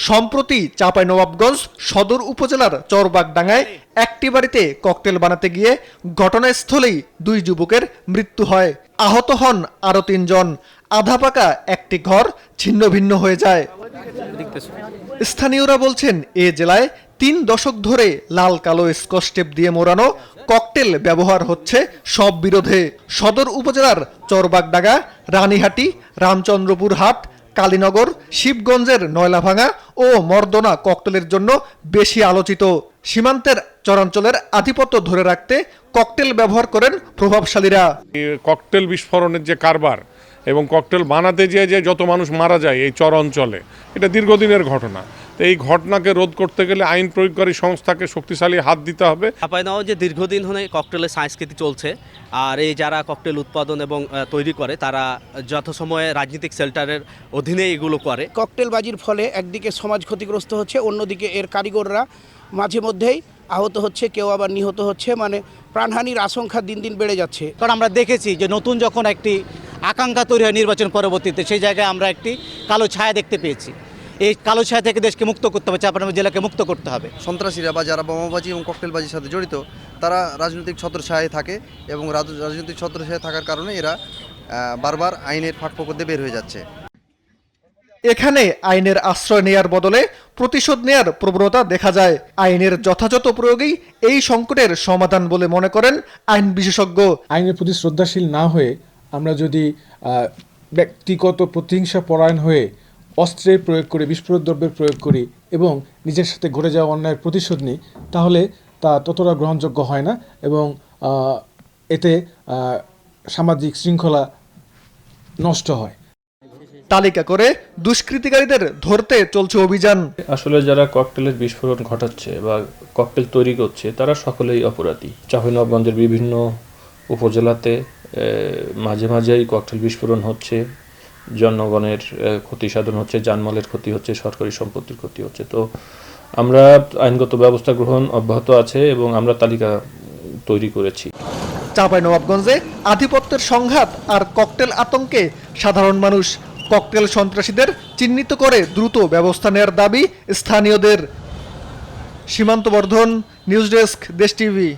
সম্প্রতি চাঁপাইনবাবগঞ্জ সদর উপজেলার চরবাগডাঙ্গায় একটি বাড়িতে ককটেল বানাতে গিয়ে ঘটনাস্থলেই 2 যুবকের মৃত্যু হয়। আহত হন আরও 3 জন। আধা পাকা একটি ঘর ছিন্ন ভিন্ন হয়ে যায়। স্থানীয়রা বলছেন, এ জেলায় 3 দশক ধরে লাল কালো স্কচ টেপ দিয়ে মোড়ানো ককটেল ব্যবহার হচ্ছে সব বিরোধে। সদর উপজেলার চরবাগডাঙ্গা, রানীহাটি, রামচন্দ্রপুর হাট, কালীনগর, শিবগঞ্জের নয়লাভাঙ্গা ও মর্দনা ককটেলের জন্য বেশি আলোচিত। সীমান্তের চরাঞ্চলের আধিপত্য ধরে রাখতে ককটেল ব্যবহার করেন প্রভাবশালীরা। ককটেল বিস্ফোরণের যে কারবার এবং ককটেল বানাতে যেয়ে যে যত মানুষ মারা যায় এই চর অঞ্চলে, এটা দীর্ঘদিনের ঘটনা। তো এই ঘটনাকে রোধ করতে গেলে আইন প্রয়োগকারী সংস্থাকে শক্তিশালী হাত দিতে হবে। চাঁপাইনবাবগঞ্জে যে দীর্ঘদিন ধরে ককটেলের সংস্কৃতি চলছে, আর এই যারা ককটেল উৎপাদন এবং তৈরি করে তারা যথাসময়ে রাজনৈতিক শেল্টারের অধীনে এগুলো করে। ককটেলবাজির ফলে একদিকে সমাজ ক্ষতিগ্রস্ত হচ্ছে, অন্যদিকে এর কারিগররা মাঝে মধ্যেই আহত হচ্ছে, কেউ আবার নিহত হচ্ছে, মানে প্রাণহানির আশঙ্কা দিন দিন বেড়ে যাচ্ছে। কারণ আমরা দেখেছি যে নতুন যখন একটি আকাঙ্ক্ষা তৈরি হয় নির্বাচন পরবর্তীতে, সেই জায়গায় আমরা একটি কালো ছায়া দেখতে পেয়েছি। এই কালো ছায়া থেকে দেশকে মুক্ত করতে হবে, চাঁপাইনবাবগঞ্জ জেলাকে মুক্ত করতে হবে। সন্ত্রাসীরা বা যারা বোমাবাজি এবং ককটেলবাজির সাথে জড়িত, তারা রাজনৈতিক ছত্রছায়ায় থাকে এবং রাজনৈতিক ছত্রছায়ায় থাকার কারণে এরা বারবার আইনের ফাঁকফোকর দিয়ে বের হয়ে যাচ্ছে। এখানে আইনের আশ্রয় নেয়ার বদলে প্রতিশোধ নেয়ার প্রবণতা দেখা যায়। আইনের যথাযথ প্রয়োগেই এই সংকটের সমাধান বলে মনে করেন আইন বিশেষজ্ঞ। আইনের প্রতি শ্রদ্ধাশীল না হয়ে আমরা যদি ব্যক্তিগত প্রতিহিংসা পরায়ণ হয়ে অস্ত্রের প্রয়োগ করি, বিস্ফোরক দ্রব্যের প্রয়োগ করি এবং নিজের সাথে ঘটে যাওয়া অন্যায়ের প্রতিশোধ নিই, তাহলে তা ততটা গ্রহণযোগ্য হয় না এবং এতে সামাজিক শৃঙ্খলা নষ্ট হয়। তালিকা করে দুষ্কৃতিকারীদের ধরতে চলছে অভিযান। আসলে যারা ককটেলের বিস্ফোরণ ঘটাচ্ছে বা ককটেল তৈরি করছে তারা সকলেই অপরাধী। চাঁপাইনবাবগঞ্জের বিভিন্ন উপজেলাতে মাঝে মাঝেই ককটেল বিস্ফোরণ হচ্ছে, জনগণের ক্ষতি সাধন হচ্ছে, জানমালের ক্ষতি হচ্ছে, সরকারি সম্পত্তির ক্ষতি হচ্ছে। তো আমরা আইনগত ব্যবস্থা গ্রহণ অব্যাহত আছে এবং আমরা তালিকা তৈরি করেছি। চাঁপাইনবাবগঞ্জে আধিপত্যের সংঘাত আর ককটেল আতঙ্কে সাধারণ মানুষ। ককটেল সন্ত্রাসীদের চিহ্নিত করে দ্রুত ব্যবস্থা নেওয়ার দাবি স্থানীয়দের। সীমান্ত বর্ধন, নিউজ ডেস্ক, দেশ টিভি।